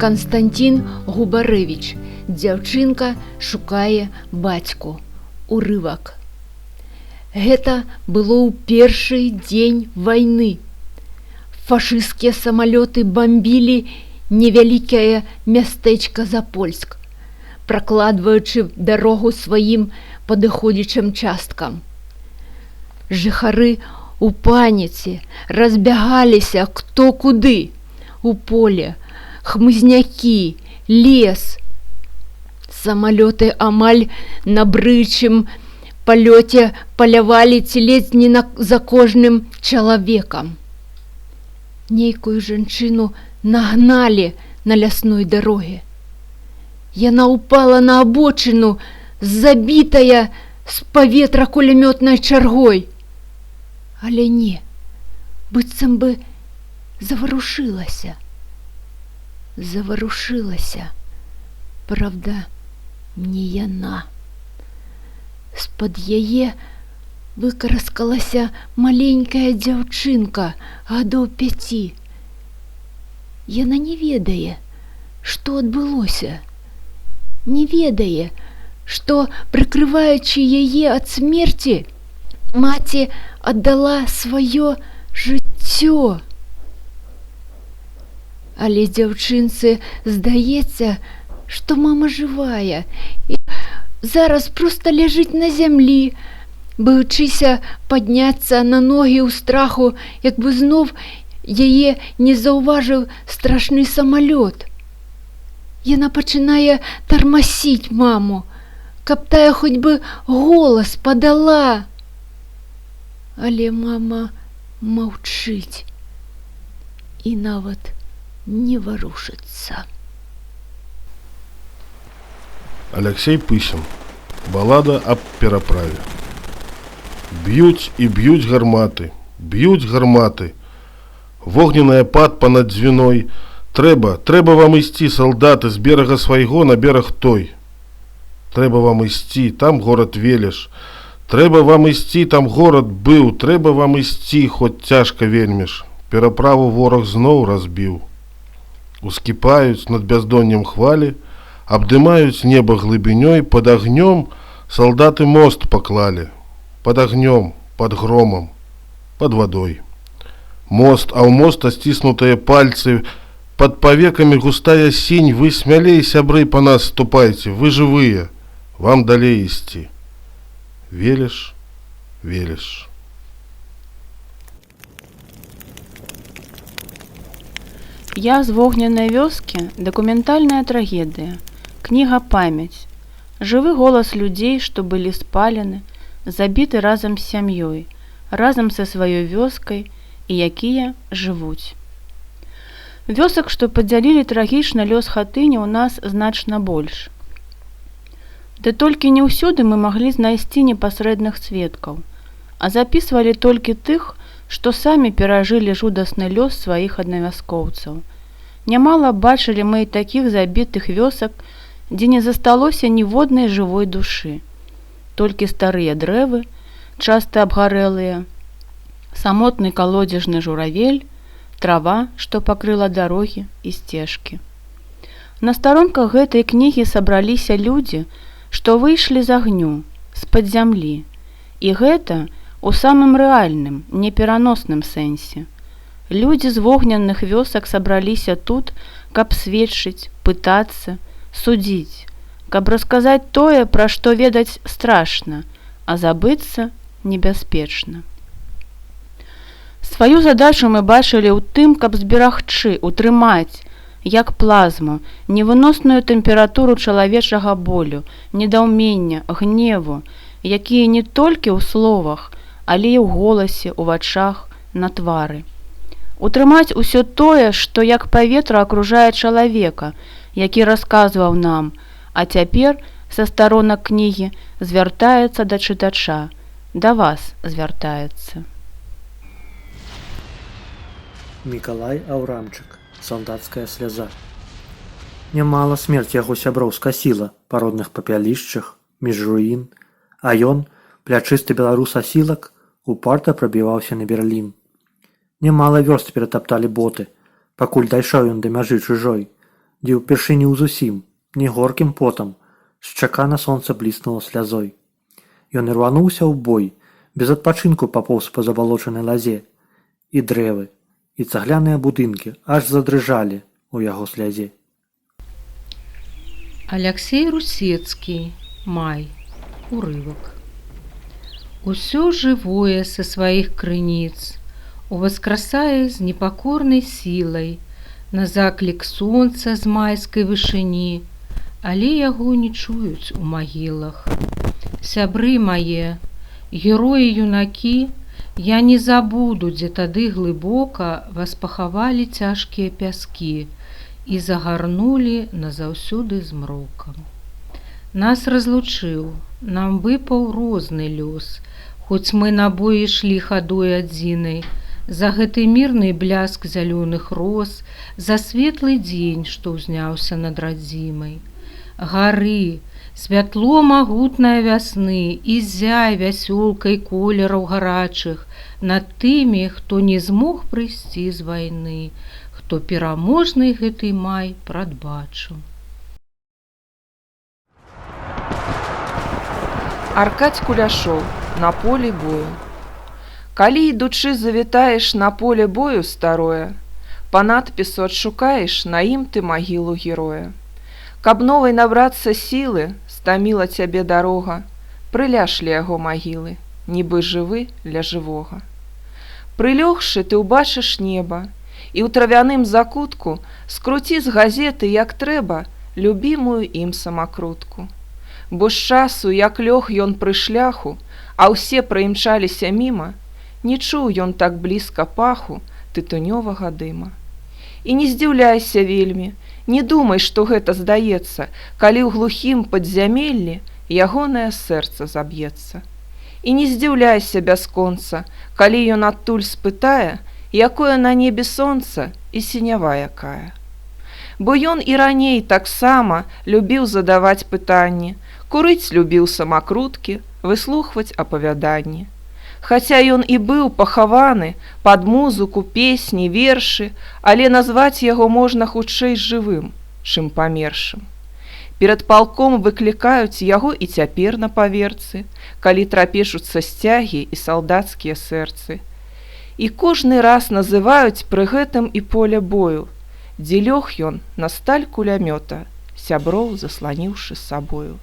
Константин Губарэвіч. Дзяўчынка шукае бацьку. Урывак. Гэта было ў першы дзень вайны. Фашысцкія самалёты бамбілі невялікае мястэчка Запольск, пракладваючы дарогу сваім падыходзячым часткам. Жыхары у паніцы разбягаліся хто куды. У поле, хмызнякі, лес. Самалёты амаль на брычым палёце палявалі ці ледзь не за кожным чалавекам. Нейкую жанчыну нагналі на лясной дароге. Яна ўпала на абочыну, забітая з паветра кулямётнай чаргой. Але не, быццам бы заварушылася. Заварушылася. Правда, не яна. З-пад яе выкараскалася маленькая дзяўчынка гадоў 5. Яна не ведае, што адбылося. Не ведае, што, прыкрываючы яе ад смерці, маці аддала сваё жыццё. Але дзяўчынцы здаецца, што мама жывая і зараз проста ляжыць на зямлі, баючыся падняцца на ногі ў страху, як бы зноў яе не заўважыў страшны самалёт. Яна пачынае тармасіць маму, каб тая хоць бы голас падала. Але мама маўчыць і нават не варушыцца. Алексей Пысин. Баллада аб пераправе. Б'юць і б'юць гарматы, б'юць гарматы. Вогненная пад панад дзвіной. Трэба вам ісці, салдаты, з берага свайго на бераг той. Трэба вам ісці, там горад Велеш. Трэба вам ісці, там горад быў. Трэба вам ісці, хоць цяжка вельмі ж. Пераправу вораг зноў разбіў. Ускіпаюць над бяздоннем хвалі, абдымаюць неба глыбінёй, пад агнём салдаты мост паклалі. Пад агнём, пад громам, пад вадой. Мост, а ў моста сціснутыя пальцы, пад павекамі густая сінь. Вы смялей, сябры, па нас ступайце, вы жывыя, вам далей ісці. Велеш, Велеш. Я з вогненнай вёскі. Дакументальная трагедыя. Кніга «Памяць». Жывы голас людзей, што былі спалены, забіты разам з сям'ёй, разам са сваёй вёскай і якія жывуць. Вёсак, што падзялілі трагічна лёс Хатыні, у нас значна больш. Ды толькі не ўсюды мы маглі знайсці непасрэдных сведкаў, а запісвалі толькі тых, што самі перажылі жудасны лёс сваіх аднавяскоўцаў. Нямала бачылі мы і такіх забітых вёсак, дзе не засталося ніводнай жывой душы. Толькі старыя дрэвы, часта абгарэлыя, самотны калодзежны журавель, трава, што пакрыла дарогі і сцежкі. На старонках гэтай кнігі сабраліся людзі, што выйшлі з агню, з-пад зямлі. І гэта у самым рэальным, непераносным сэнсе. Людзі з вогненных вёсак сабраліся тут, каб сведчыць, пытацца, судзіць, каб расказаць тое, пра што ведаць страшна, а забыцца небяспечна. Сваю задачу мы бачылі ў тым, каб зберагчы, утрымаць, як плазму, невыносную тэмпературу чалавечага болю, недаўмення, гневу, якія не толькі ў словах, але і ў голасе, у вачах, на твары. Утрымаць усё тое, што як паветра акружае чалавека, які расказваў нам, а цяпер са старонак кнігі звяртаецца да чытача, да вас звяртаецца. Мікалай Аўрамчык. Салдацкая сляза. Нямала смерць яго сяброў скасіла па родных папялішчах, між руін, а ён, плячысты беларус-асілак, упарта прабіваўся на Берлін. Нямала вёрст ператапталі боты, пакуль дайшоў ён да мяжы чужой, дзе ўпершыню зусім, не горкім потам, з чака на сонца бліснула слязой. Ён ірвануўся ў бой, без адпачынку папоўз па забалочанай лазе. І дрэвы, і цагляныя будынкі аж задрыжалі ў яго слязе. Алексей Русецкий. Май. Урывок. Усё живое со своих крыніц уваскрасае з непакорнай сілай на заклік сонца з майскай вышыні, але яго не чуюць у магілах. Сябры мае, героі-юнакі, я не забуду, дзе тады глыбока вас пахавалі цяжкія пяскі і загарнулі назаўсёды змрокам. Нас разлучыў, нам выпаў розны лёс, хоць мы на бой ішлі хадой адзінай, за гэты мірны бляск зялёных роз, за светлы дзень, што ўзняўся над радзімай. Гары, святло магутнае вясны і ззяй вясёлкай колераў гарачых над тымі, хто не змог прыйсці з вайны, хто пераможны гэты май прадбачыў. Аркадь Куляшоў. На полі бою. Калі, ідучы, завітаеш на поле бою старое, па надпісу адшукаеш на ім ты магілу героя. Каб новай набрацца сілы, стаміла цябе дарога, прыляж ля яго магілы, нібы жывы ля жывога. Прылёгшы, ты ўбачыш неба, і ў травяным закутку скруці з газеты, як трэба, любімую ім самакрутку. Бо з часу, як лёг ён пры шляху, а ўсе праімчаліся міма, не чуў ён так блізка паху тытунёвага дыма. І не здзіўляйся вельмі, не думай, што гэта здаецца, калі ў глухім падзямеллі ягонае сэрца заб'ецца. І не здзіўляйся бясконца, калі ён адтуль спытае, якое на небе сонца і сінява якая. Бо ён і раней таксама любіў задаваць пытанні, курыць любіў самакруткі, выслухваць апавяданні. Хаця ён і быў пахаваны пад музыку, песні, вершы, але назваць яго можна хутчэй жывым, чым памершым. Перад палком выклікаюць яго і цяпер на паверцы, калі трапешуцца сцягі і салдацкія сэрцы. І кожны раз называюць пры гэтым і поле бою, дзе лёг ён на сталь кулямёта, сяброў засланіўшы сабою.